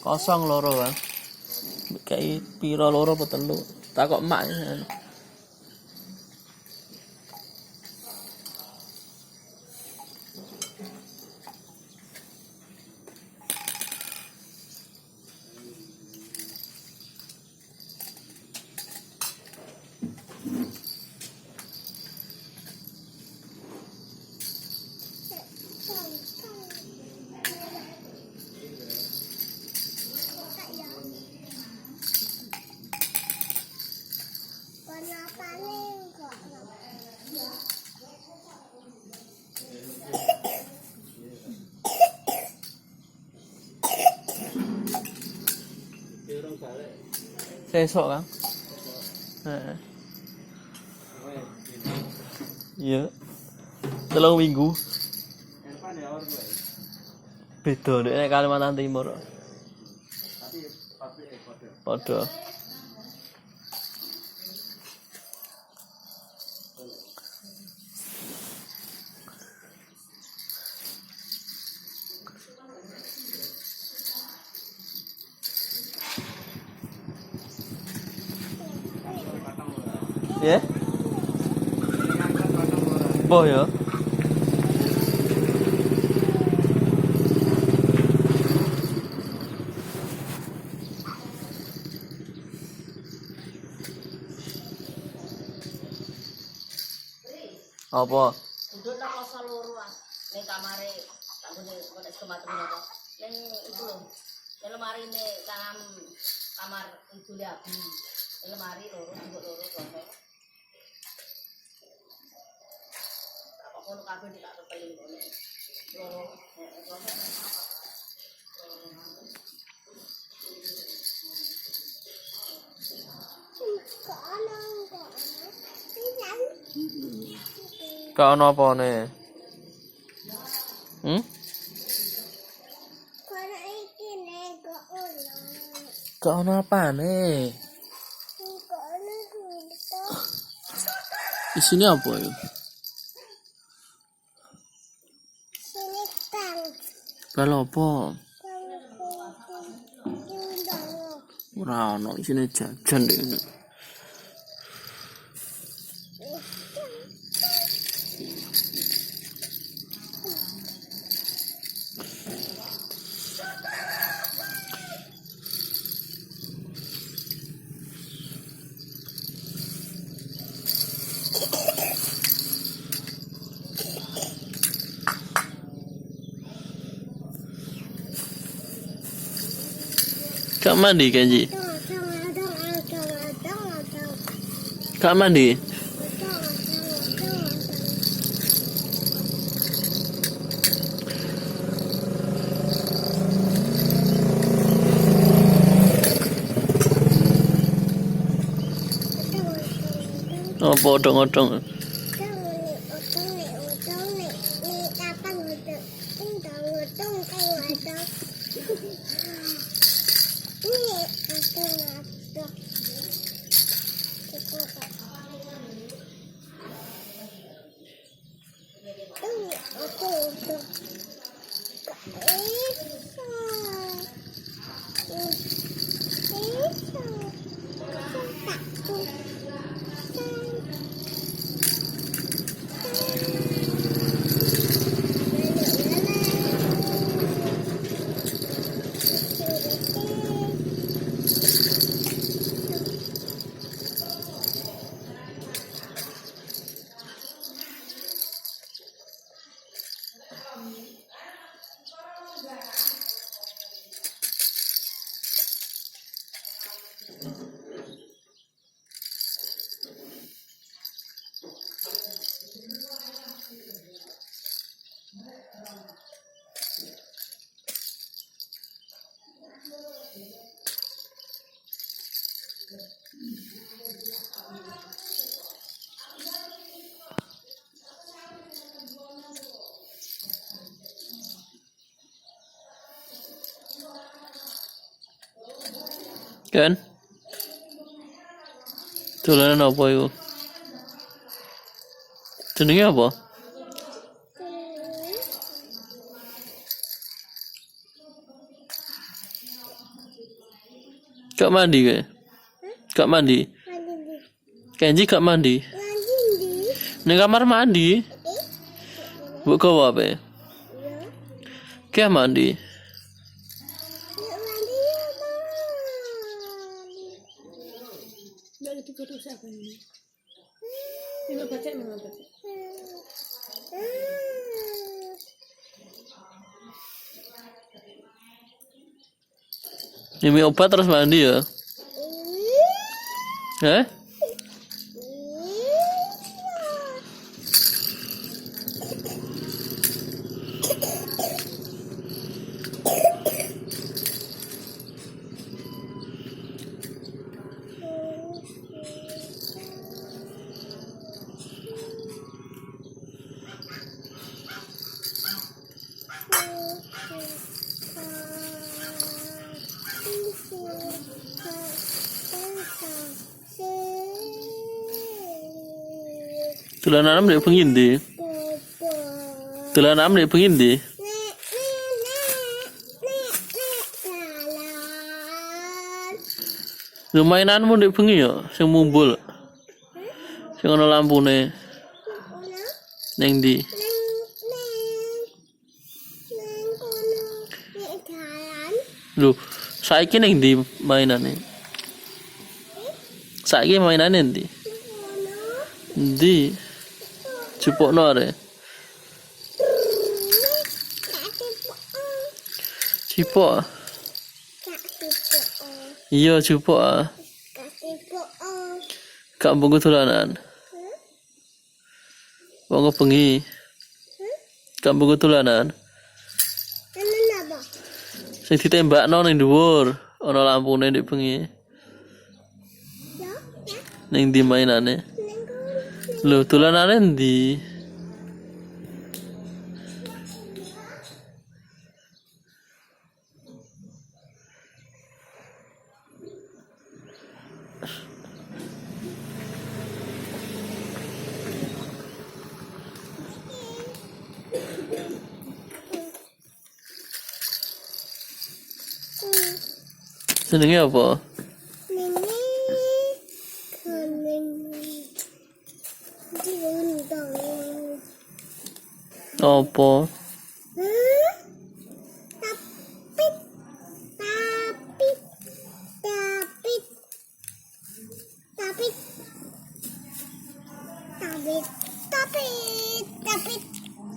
Kosong loro kan. Kayak piro loro apa telu. Takok emak. Sesok kan? Heeh. Iya. 3 minggu. Beda nek Kalimantan Timur. Tapi padha. Ya? Boh ya. Apa? Duduk nang kos loro ah. Ning kamare tanggone kok sematemu apa. Ning itu lho. Ning lemari ne kamar ibu Abi. Ning lemari loro, duduk loro kok. Apa kono kabeh tak kepelin kono. Loro. Kau ono apa ne? Kau ono apa ne? Isinya apa ya? Bal apa? Ora ono isine jajan iki. Kak mandi Kenji? Kak mandi? Oh, odong-odong. Kan? Dolanan apa itu? Jenenge apa? Gak mandi ke? Gak mandi. Kenji gak mandi. Ning kamar mandi. Mbok gawa apa? Kayak mandi. Minum obat terus mandi ya? Eh? Tulanan am pengen di. Tulanan am pengen di. Mainanmu ndek bengi ya, sing mumbul. Sing ana lampune. Ning ndi? Lho, saiki ning ndi mainane? Saiki mainane ndi? Ndi? Cupokno are. Cipok. Iya, cupok ah. Kak mbok tulanan. Wong bengi. Kak mbok tulanan. Sing ditembakno ning dhuwur, ana lampune ndek bengi. Ning ndi mainane? Lho, tulanane ndi? Jenenge apa? Apa? Tapi